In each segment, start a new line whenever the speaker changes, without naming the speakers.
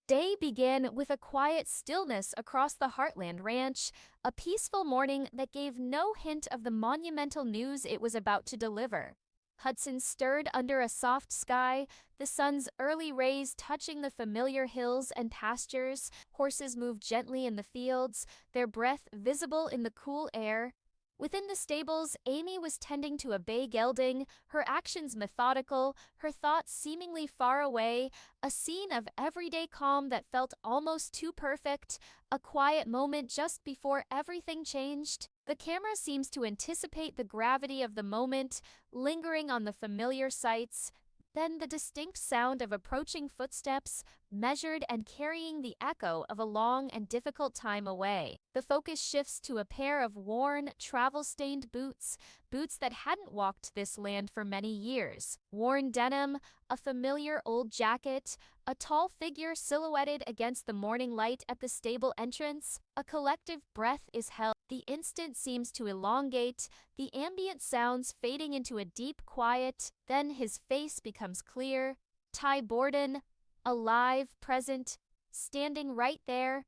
Day began with a quiet stillness across the Heartland ranch, a peaceful morning that gave no hint of the monumental news it was about to deliver. Hudson stirred under a soft sky, the sun's early rays touching the familiar hills and pastures. Horses moved gently in the fields, their breath visible in the cool air. Within the stables, Amy was tending to a bay gelding, her actions methodical, her thoughts seemingly far away, a scene of everyday calm that felt almost too perfect, a quiet moment just before everything changed. The camera seems to anticipate the gravity of the moment, lingering on the familiar sights. Then the distinct sound of approaching footsteps, measured and carrying the echo of a long and difficult time away. The focus shifts to a pair of worn, travel-stained boots, boots that hadn't walked this land for many years. Worn denim, a familiar old jacket, a tall figure silhouetted against the morning light at the stable entrance. A collective breath is held. The instant seems to elongate, the ambient sounds fading into a deep quiet. Then his face becomes clear. Ty Borden, alive, present, standing right there.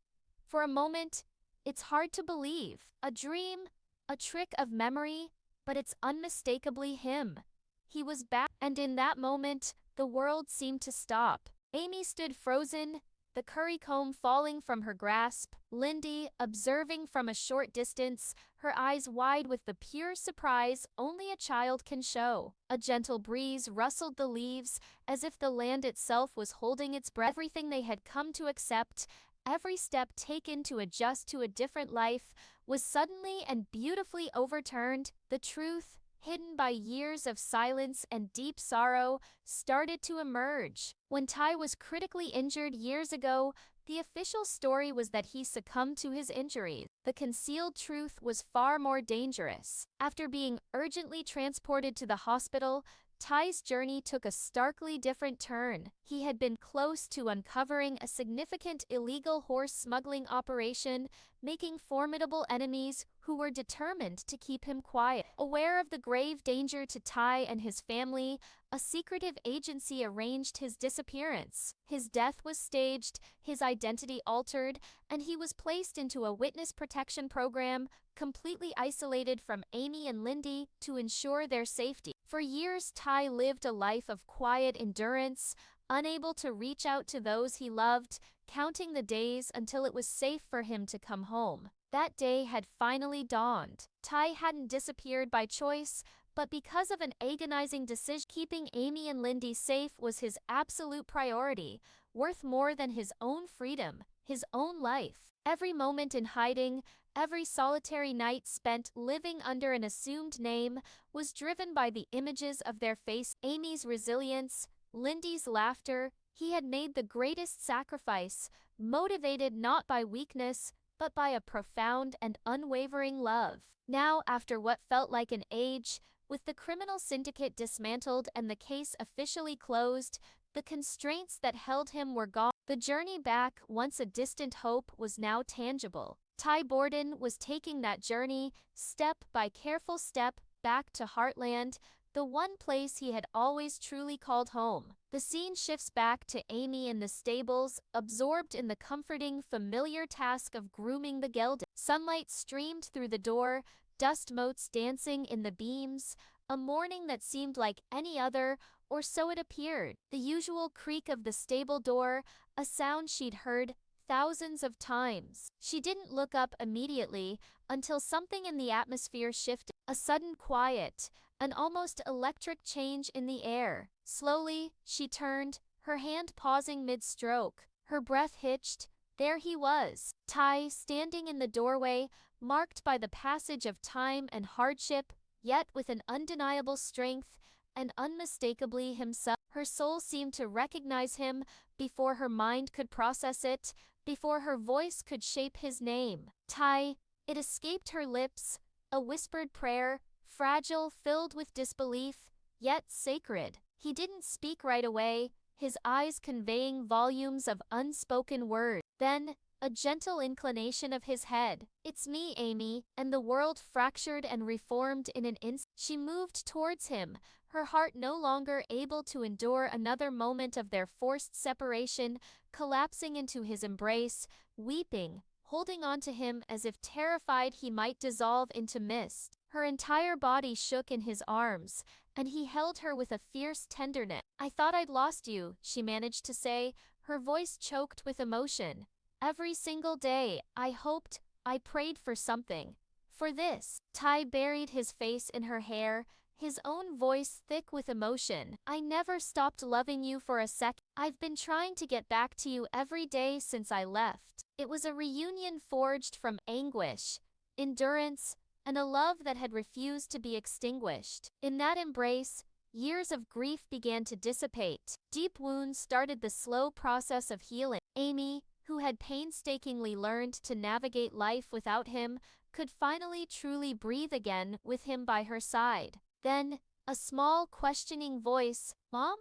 For a moment, it's hard to believe. A dream, a trick of memory, but it's unmistakably him. He was back, and in that moment, the world seemed to stop. Amy stood frozen, the curry comb falling from her grasp. Lindy, observing from a short distance, her eyes wide with the pure surprise only a child can show. A gentle breeze rustled the leaves, as if the land itself was holding its breath. Everything they had come to accept, every step taken to adjust to a different life, was suddenly and beautifully overturned. The truth, hidden by years of silence and deep sorrow, started to emerge. When Ty was critically injured years ago, the official story was that he succumbed to his injuries. The concealed truth was far more dangerous. After being urgently transported to the hospital, Ty's journey took a starkly different turn. He had been close to uncovering a significant illegal horse smuggling operation, making formidable enemies who were determined to keep him quiet. Aware of the grave danger to Ty and his family, a secretive agency arranged his disappearance. His death was staged, his identity altered, and he was placed into a witness protection program, completely isolated from Amy and Lindy to ensure their safety. For years, Ty lived a life of quiet endurance, unable to reach out to those he loved, counting the days until it was safe for him to come home. That day had finally dawned. Ty hadn't disappeared by choice, but because of an agonizing decision. Keeping Amy and Lindy safe was his absolute priority, worth more than his own freedom, his own life. Every moment in hiding, every solitary night spent living under an assumed name, was driven by the images of their face. Amy's resilience, Lindy's laughter. He had made the greatest sacrifice, motivated not by weakness, but by a profound and unwavering love. Now, after what felt like an age, with the criminal syndicate dismantled and the case officially closed, the constraints that held him were gone. The journey back, once a distant hope, was now tangible. Ty Borden was taking that journey, step by careful step, back to Heartland, the one place he had always truly called home. The scene shifts back to Amy in the stables, absorbed in the comforting, familiar task of grooming the gelding. Sunlight streamed through the door, dust motes dancing in the beams, a morning that seemed like any other, or so it appeared. The usual creak of the stable door, a sound she'd heard thousands of times. She didn't look up immediately until something in the atmosphere shifted. A sudden quiet, an almost electric change in the air. Slowly, she turned, her hand pausing mid-stroke. Her breath hitched. There he was, Ty, standing in the doorway, marked by the passage of time and hardship, yet with an undeniable strength, and unmistakably himself. Her soul seemed to recognize him before her mind could process it, before her voice could shape his name. Ty, it escaped her lips, a whispered prayer, fragile, filled with disbelief, yet sacred. He didn't speak right away, his eyes conveying volumes of unspoken words. Then, a gentle inclination of his head. "It's me, Amy," and the world fractured and reformed in an instant. She moved towards him, her heart no longer able to endure another moment of their forced separation, collapsing into his embrace, weeping, holding on to him as if terrified he might dissolve into mist. Her entire body shook in his arms, and he held her with a fierce tenderness. "I thought I'd lost you," she managed to say, her voice choked with emotion. "Every single day, I hoped, I prayed for something. For this." Ty buried his face in her hair, his own voice thick with emotion. "I never stopped loving you for a sec. I've been trying to get back to you every day since I left." It was a reunion forged from anguish, endurance, and a love that had refused to be extinguished. In that embrace, years of grief began to dissipate. Deep wounds started the slow process of healing. Amy, who had painstakingly learned to navigate life without him, could finally truly breathe again with him by her side. Then, a small, questioning voice, "Mom?"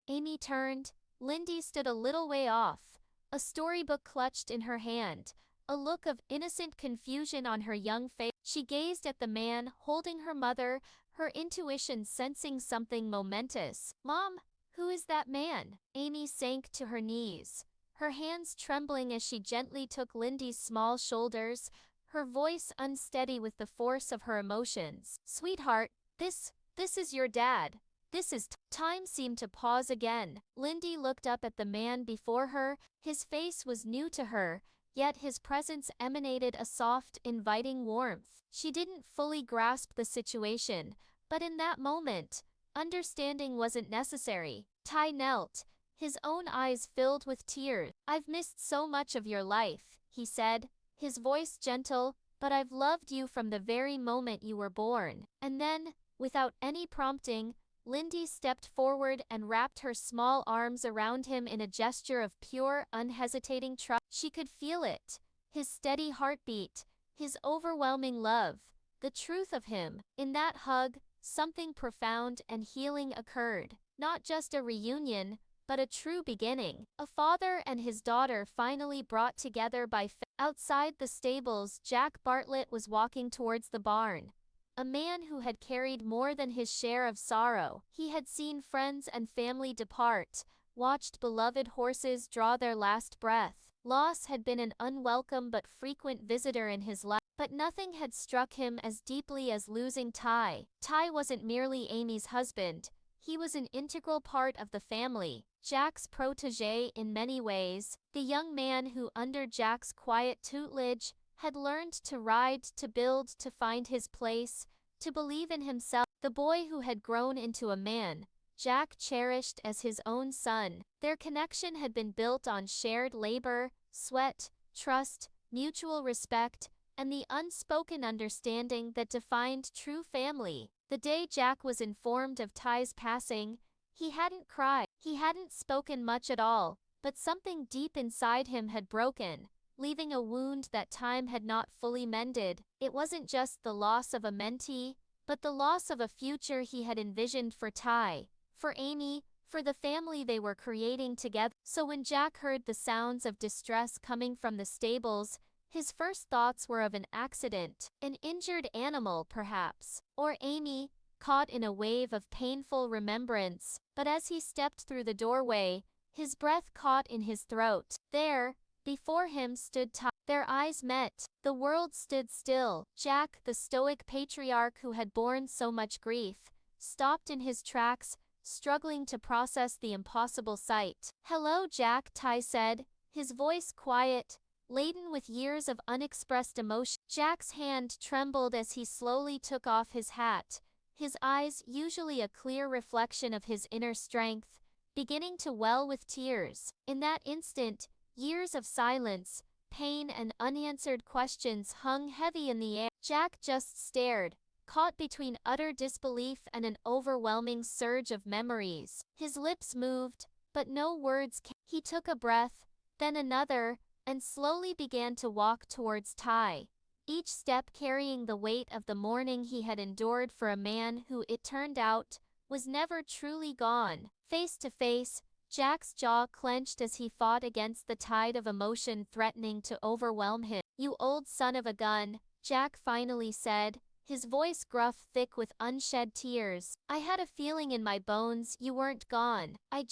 Amy turned. Lindy stood a little way off, a storybook clutched in her hand, a look of innocent confusion on her young face. She gazed at the man holding her mother, her intuition sensing something momentous. "Mom, who is that man?" Amy sank to her knees, her hands trembling as she gently took Lindy's small shoulders, her voice unsteady with the force of her emotions. "Sweetheart, this is your dad. This is..." Time seemed to pause again. Lindy looked up at the man before her. His face was new to her, yet his presence emanated a soft, inviting warmth. She didn't fully grasp the situation, but in that moment, understanding wasn't necessary. Ty knelt, his own eyes filled with tears. "I've missed so much of your life," he said, his voice gentle, "but I've loved you from the very moment you were born." And then, without any prompting, Lindy stepped forward and wrapped her small arms around him in a gesture of pure, unhesitating trust. She could feel it, his steady heartbeat, his overwhelming love, the truth of him. In that hug, something profound and healing occurred. Not just a reunion, but a true beginning. A father and his daughter finally brought together by fate. Outside the stables, Jack Bartlett was walking towards the barn. A man who had carried more than his share of sorrow. He had seen friends and family depart, watched beloved horses draw their last breath. Loss had been an unwelcome but frequent visitor in his life, but nothing had struck him as deeply as losing Ty. Ty wasn't merely Amy's husband. He was an integral part of the family, Jack's protégé in many ways, the young man who, under Jack's quiet tutelage, had learned to ride, to build, to find his place, to believe in himself. The boy who had grown into a man, Jack cherished as his own son. Their connection had been built on shared labor, sweat, trust, mutual respect, and the unspoken understanding that defined true family. The day Jack was informed of Ty's passing, he hadn't cried. He hadn't spoken much at all, but something deep inside him had broken, leaving a wound that time had not fully mended. It wasn't just the loss of a mentee, but the loss of a future he had envisioned for Ty, for Amy, for the family they were creating together. So when Jack heard the sounds of distress coming from the stables, his first thoughts were of an accident, an injured animal perhaps, or Amy, caught in a wave of painful remembrance. But as he stepped through the doorway, his breath caught in his throat. There, before him stood Ty. Their eyes met. The world stood still. Jack, the stoic patriarch who had borne so much grief, stopped in his tracks, struggling to process the impossible sight. "Hello, Jack," Ty said, his voice quiet, laden with years of unexpressed emotion. Jack's hand trembled as he slowly took off his hat, his eyes, usually a clear reflection of his inner strength, beginning to well with tears. In that instant, years of silence, pain, and unanswered questions hung heavy in the air. Jack just stared, caught between utter disbelief and an overwhelming surge of memories. His lips moved, but no words came. He took a breath, then another, and slowly began to walk towards Ty, each step carrying the weight of the mourning he had endured for a man who, it turned out, was never truly gone. Face to face, Jack's jaw clenched as he fought against the tide of emotion threatening to overwhelm him. "You old son of a gun," Jack finally said, his voice gruff, thick with unshed tears. I had a feeling in my bones you weren't gone. I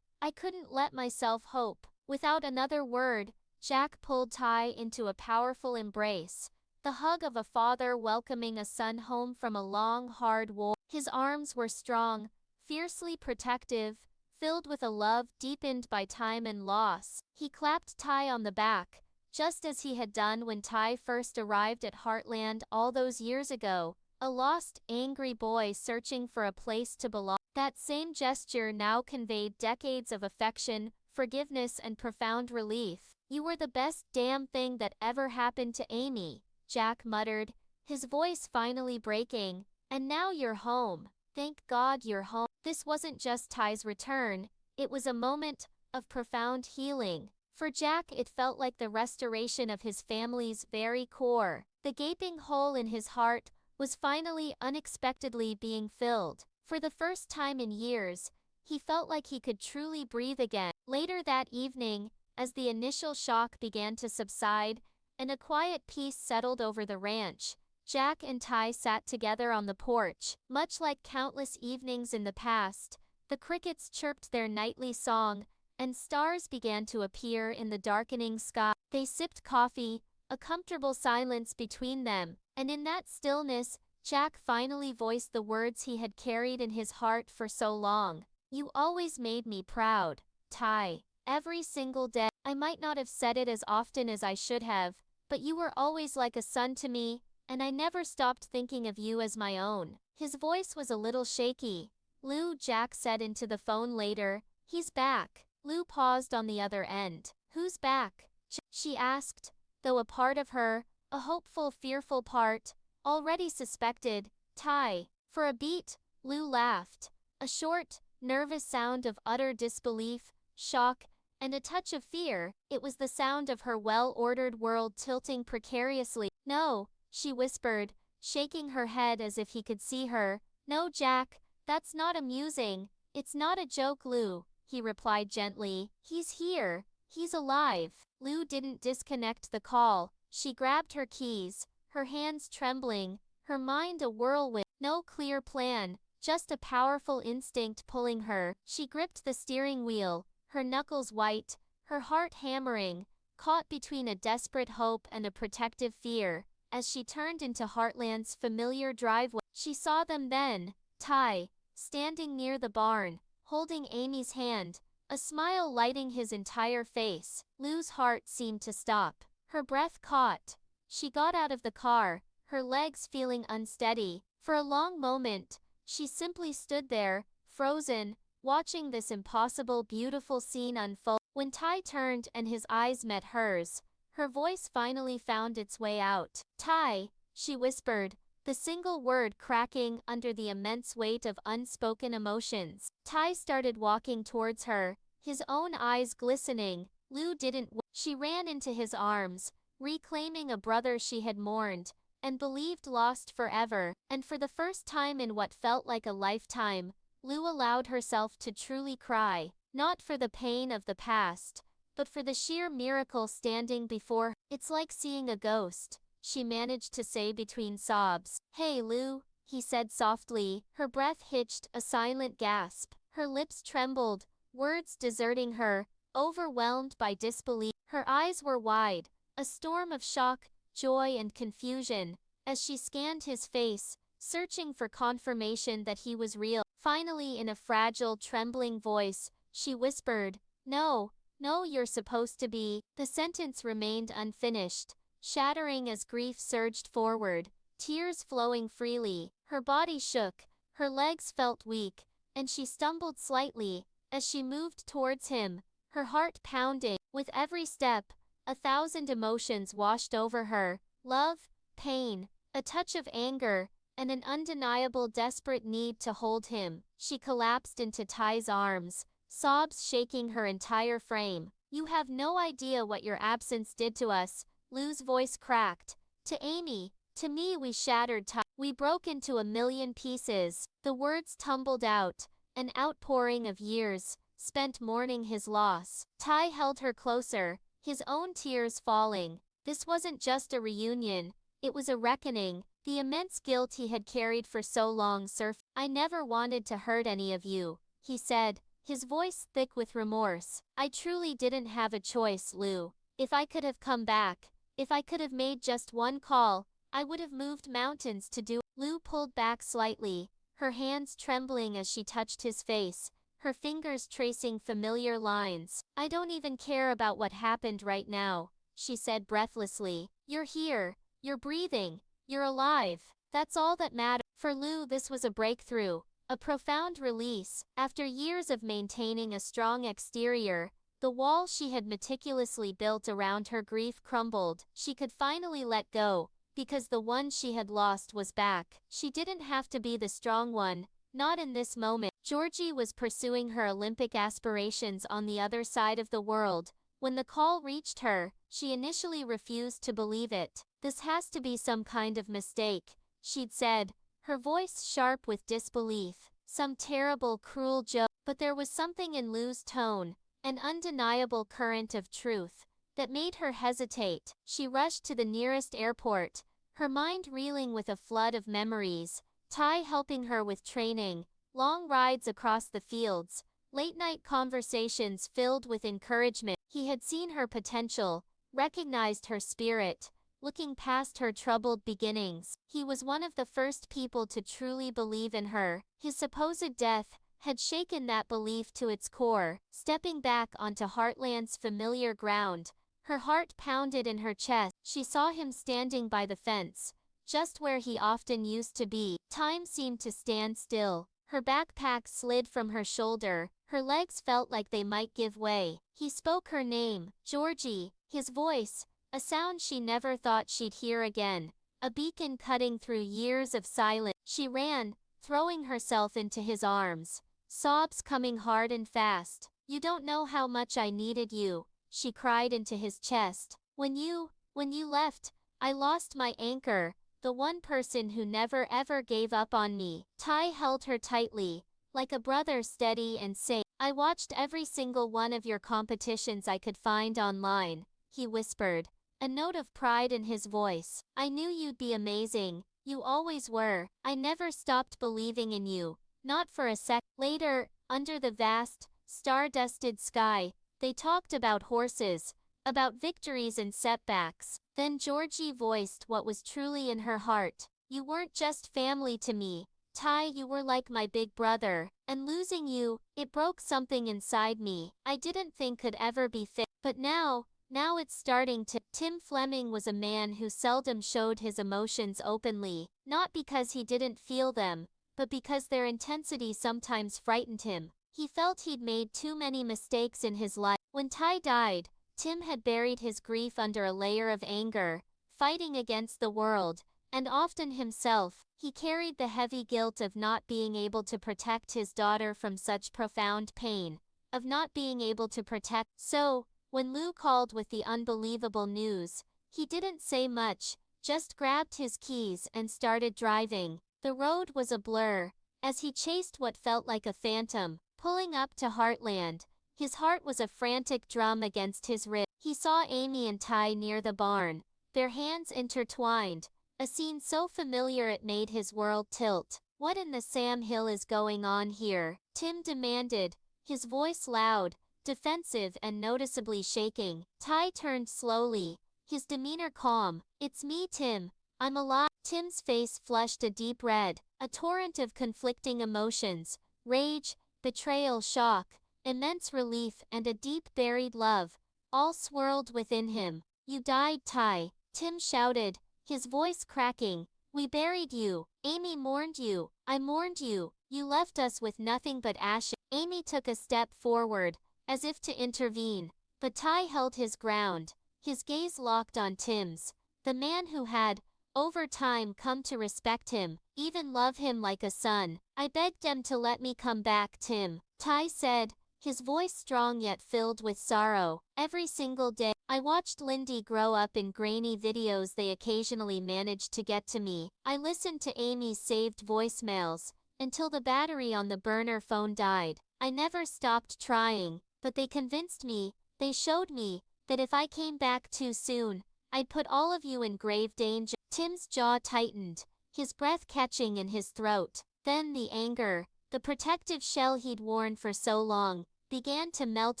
couldn't let myself hope. Without another word, Jack pulled Ty into a powerful embrace, the hug of a father welcoming a son home from a long, hard war. His arms were strong, fiercely protective, filled with a love deepened by time and loss. He clapped Ty on the back, just as he had done when Ty first arrived at Heartland all those years ago, a lost, angry boy searching for a place to belong. That same gesture now conveyed decades of affection, forgiveness, and profound relief. You were the best damn thing that ever happened to Amy, Jack muttered, his voice finally breaking. And now you're home. Thank God you're home. This wasn't just Ty's return, it was a moment of profound healing. For Jack, it felt like the restoration of his family's very core. The gaping hole in his heart was finally unexpectedly being filled. For the first time in years, he felt like he could truly breathe again. Later that evening, as the initial shock began to subside and a quiet peace settled over the ranch, Jack and Ty sat together on the porch. Much like countless evenings in the past, the crickets chirped their nightly song, and stars began to appear in the darkening sky. They sipped coffee, a comfortable silence between them, and in that stillness, Jack finally voiced the words he had carried in his heart for so long. You always made me proud, Ty. Every single day. I might not have said it as often as I should have, but you were always like a son to me, and I never stopped thinking of you as my own. His voice was a little shaky. Lou, Jack said into the phone later. He's back. Lou paused on the other end. Who's back? She asked, though a part of her, a hopeful, fearful part, already suspected, Ty. For a beat, Lou laughed. A short, nervous sound of utter disbelief, shock, and a touch of fear. It was the sound of her well-ordered world tilting precariously. No, she whispered, shaking her head as if he could see her. No, Jack, that's not amusing. It's not a joke, Lou, he replied gently. He's here. He's alive. Lou didn't disconnect the call. She grabbed her keys, her hands trembling, her mind a whirlwind. No clear plan, just a powerful instinct pulling her. She gripped the steering wheel, her knuckles white, her heart hammering, caught between a desperate hope and a protective fear. As she turned into Heartland's familiar driveway, she saw them then, Ty, standing near the barn, holding Amy's hand, a smile lighting his entire face. Lou's heart seemed to stop. Her breath caught. She got out of the car, her legs feeling unsteady. For a long moment, she simply stood there, frozen, watching this impossible, beautiful scene unfold. When Ty turned and his eyes met hers, her voice finally found its way out. Ty, she whispered, the single word cracking under the immense weight of unspoken emotions. Ty started walking towards her, his own eyes glistening. Lou didn't wait. She ran into his arms, reclaiming a brother she had mourned and believed lost forever. And for the first time in what felt like a lifetime, Lou allowed herself to truly cry, not for the pain of the past, but for the sheer miracle standing before her. It's like seeing a ghost, she managed to say between sobs. Hey, Lou, he said softly. Her breath hitched, a silent gasp. Her lips trembled, words deserting her, overwhelmed by disbelief. Her eyes were wide, a storm of shock, joy, and confusion, as she scanned his face, searching for confirmation that he was real. Finally, in a fragile, trembling voice, she whispered, No, you're supposed to be. The sentence remained unfinished, shattering as grief surged forward, tears flowing freely. Her body shook, her legs felt weak, and she stumbled slightly as she moved towards him, her heart pounding. With every step, 1,000 emotions washed over her: love, pain, a touch of anger, and an undeniable desperate need to hold him. She collapsed into Ty's arms, sobs shaking her entire frame. You have no idea what your absence did to us, Lou's voice cracked. To Amy, to me, we shattered. We broke into a million pieces. The words tumbled out, an outpouring of years spent mourning his loss. Ty held her closer, his own tears falling. This wasn't just a reunion, it was a reckoning, The immense guilt he had carried for so long surfaced. I never wanted to hurt any of you, he said, his voice thick with remorse. I truly didn't have a choice, Lou. If I could have come back, if I could have made just one call, I would have moved mountains to do. Lou pulled back slightly, her hands trembling as she touched his face, her fingers tracing familiar lines. I don't even care about what happened right now, she said breathlessly. You're here, you're breathing, you're alive. That's all that matters. For Lou, this was a breakthrough, a profound release. After years of maintaining a strong exterior, the wall she had meticulously built around her grief crumbled. She could finally let go, because the one she had lost was back. She didn't have to be the strong one, not in this moment. Georgie was pursuing her Olympic aspirations on the other side of the world. When the call reached her, she initially refused to believe it. This has to be some kind of mistake, she'd said, her voice sharp with disbelief. Some terrible, cruel joke. But there was something in Lou's tone, an undeniable current of truth, that made her hesitate. She rushed to the nearest airport, her mind reeling with a flood of memories, Ty helping her with training, long rides across the fields, late-night conversations filled with encouragement. He had seen her potential, recognized her spirit, looking past her troubled beginnings. He was one of the first people to truly believe in her. His supposed death had shaken that belief to its core. Stepping back onto Heartland's familiar ground, her heart pounded in her chest. She saw him standing by the fence, just where he often used to be. Time seemed to stand still. Her backpack slid from her shoulder, her legs felt like they might give way. He spoke her name, Georgie, his voice, a sound she never thought she'd hear again, a beacon cutting through years of silence. She ran, throwing herself into his arms, sobs coming hard and fast. You don't know how much I needed you, she cried into his chest. When you left, I lost my anchor, the one person who never ever gave up on me. Ty held her tightly, like a brother, steady and safe. I watched every single one of your competitions I could find online, he whispered, a note of pride in his voice. I knew you'd be amazing, you always were. I never stopped believing in you, not for a sec. Later, under the vast, star-dusted sky, they talked about horses, about victories and setbacks. Then Georgie voiced what was truly in her heart. You weren't just family to me, Ty, you were like my big brother. And losing you, it broke something inside me I didn't think could ever be fixed. But now it's starting to. Tim Fleming was a man who seldom showed his emotions openly, not because he didn't feel them, but because their intensity sometimes frightened him. He felt he'd made too many mistakes in his life. When Ty died, Tim had buried his grief under a layer of anger, fighting against the world, and often himself. He carried the heavy guilt of not being able to protect his daughter from such profound pain, of not being able to protect. So, when Lou called with the unbelievable news, he didn't say much, just grabbed his keys and started driving. The road was a blur, as he chased what felt like a phantom, pulling up to Heartland. His heart was a frantic drum against his ribs. He saw Amy and Ty near the barn, their hands intertwined, a scene so familiar it made his world tilt. What in the Sam Hill is going on here? Tim demanded, his voice loud, defensive and noticeably shaking. Ty turned slowly, his demeanor calm. It's me, Tim. I'm alive. Tim's face flushed a deep red, a torrent of conflicting emotions, rage, betrayal, shock, immense relief, and a deep buried love, all swirled within him. You died, Ty, Tim shouted, his voice cracking. We buried you. Amy mourned you. I mourned you. You left us with nothing but ashes. Amy took a step forward, as if to intervene, but Ty held his ground, his gaze locked on Tim's, the man who had, over time, come to respect him, even love him like a son. I begged them to let me come back, Tim, Ty said, his voice strong yet filled with sorrow. Every single day, I watched Lindy grow up in grainy videos they occasionally managed to get to me. I listened to Amy's saved voicemails, until the battery on the burner phone died. I never stopped trying, but they convinced me, they showed me, that if I came back too soon, I'd put all of you in grave danger. Tim's jaw tightened, his breath catching in his throat. Then the anger, the protective shell he'd worn for so long, began to melt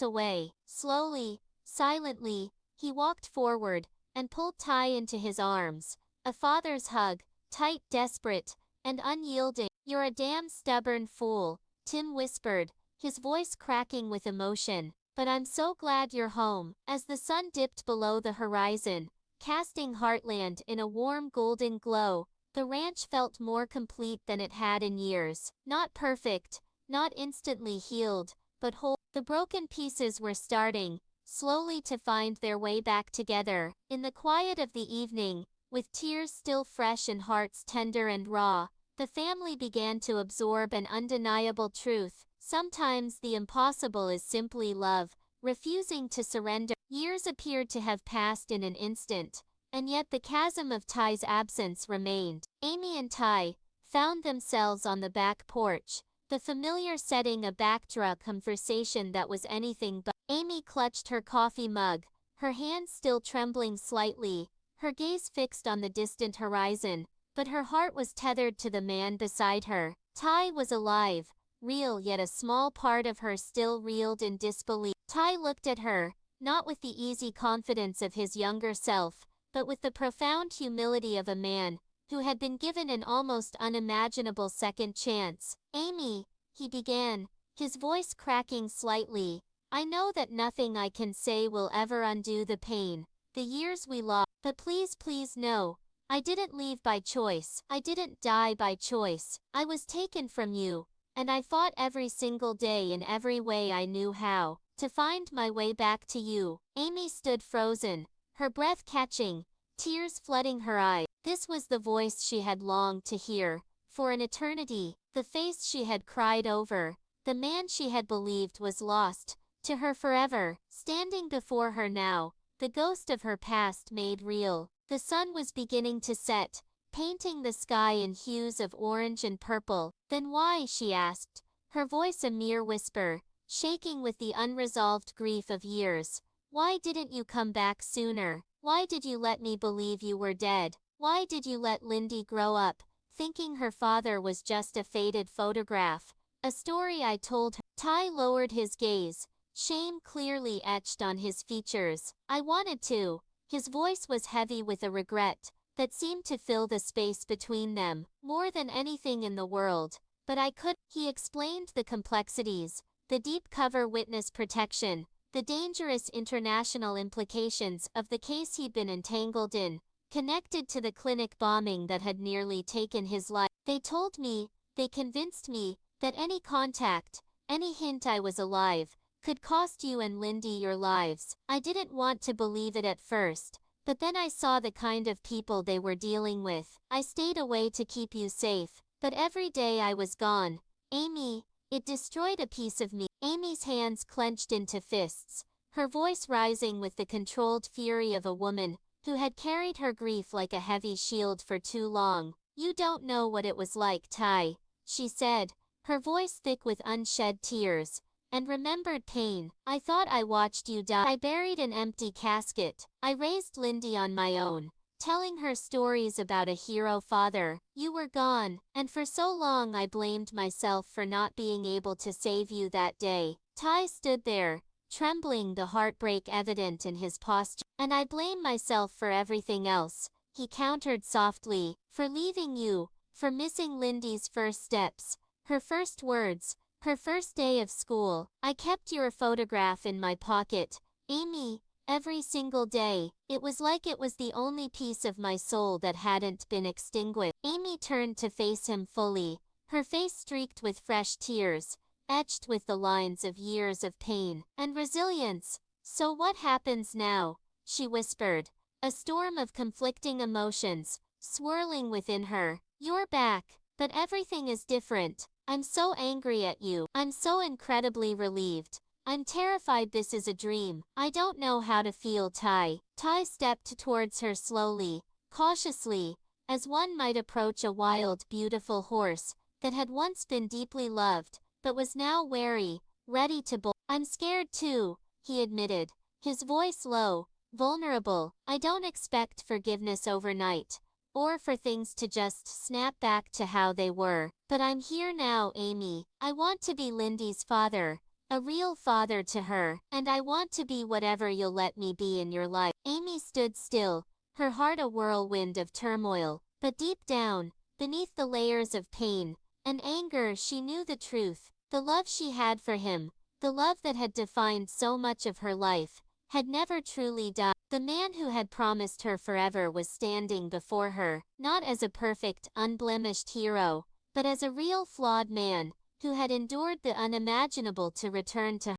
away. Slowly, silently, he walked forward and pulled Ty into his arms. A father's hug, tight, desperate, and unyielding. "You're a damn stubborn fool," Tim whispered, his voice cracking with emotion. "But I'm so glad you're home." As the sun dipped below the horizon, casting Heartland in a warm golden glow, the ranch felt more complete than it had in years. Not perfect, not instantly healed, but whole. The broken pieces were starting, slowly, to find their way back together. In the quiet of the evening, with tears still fresh and hearts tender and raw, the family began to absorb an undeniable truth. Sometimes the impossible is simply love, refusing to surrender. Years appeared to have passed in an instant, and yet the chasm of Ty's absence remained. Amy and Ty found themselves on the back porch, the familiar setting a backdrop conversation that was anything but. Amy clutched her coffee mug, her hands still trembling slightly, her gaze fixed on the distant horizon, but her heart was tethered to the man beside her. Ty was alive, real, yet a small part of her still reeled in disbelief. Ty looked at her, not with the easy confidence of his younger self, but with the profound humility of a man who had been given an almost unimaginable second chance. "Amy," he began, his voice cracking slightly, "I know that nothing I can say will ever undo the pain, the years we lost. But please, please know, I didn't leave by choice. I didn't die by choice. I was taken from you, and I fought every single day in every way I knew how, to find my way back to you." Amy stood frozen, her breath catching, tears flooding her eyes. This was the voice she had longed to hear for an eternity, the face she had cried over, the man she had believed was lost to her forever, standing before her now, the ghost of her past made real. The sun was beginning to set, painting the sky in hues of orange and purple. "Then why?" she asked, her voice a mere whisper, shaking with the unresolved grief of years. "Why didn't you come back sooner? Why did you let me believe you were dead? Why did you let Lindy grow up, thinking her father was just a faded photograph, a story I told her?" Ty lowered his gaze, shame clearly etched on his features. "I wanted to." His voice was heavy with a regret that seemed to fill the space between them, "more than anything in the world. But I could." He explained the complexities, the deep cover witness protection, the dangerous international implications of the case he'd been entangled in, connected to the clinic bombing that had nearly taken his life. "They told me, they convinced me, that any contact, any hint I was alive, could cost you and Lindy your lives. I didn't want to believe it at first, but then I saw the kind of people they were dealing with. I stayed away to keep you safe, but every day I was gone, Amy, it destroyed a piece of me." Amy's hands clenched into fists, her voice rising with the controlled fury of a woman who had carried her grief like a heavy shield for too long. "You don't know what it was like, Ty," she said, her voice thick with unshed tears and remembered pain. "I thought I watched you die. I buried an empty casket. I raised Lindy on my own, telling her stories about a hero father. You were gone, and for so long I blamed myself for not being able to save you that day." Ty stood there, trembling, the heartbreak evident in his posture. "And I blame myself for everything else," he countered softly, "for leaving you, for missing Lindy's first steps, her first words, her first day of school. I kept your photograph in my pocket, Amy, every single day. It was like it was the only piece of my soul that hadn't been extinguished." Amy turned to face him fully, her face streaked with fresh tears, etched with the lines of years of pain and resilience. "So what happens now?" she whispered, a storm of conflicting emotions swirling within her. "You're back, but everything is different. I'm so angry at you. I'm so incredibly relieved. I'm terrified this is a dream. I don't know how to feel, Ty." Ty stepped towards her slowly, cautiously, as one might approach a wild, beautiful horse that had once been deeply loved, but was now wary, ready to bolt. "I'm scared too," he admitted, his voice low, vulnerable. "I don't expect forgiveness overnight.
or for things to just snap back to how they were. But I'm here now, Amy. I want to be Lindy's father, a real father to her, and I want to be whatever you'll let me be in your life. Amy stood still, her heart a whirlwind of turmoil, but deep down, beneath the layers of pain and anger, she knew the truth. The love she had for him, the love that had defined so much of her life, had never truly died. The man who had promised her forever was standing before her, not as a perfect, unblemished hero, but as a real flawed man, who had endured the unimaginable to return to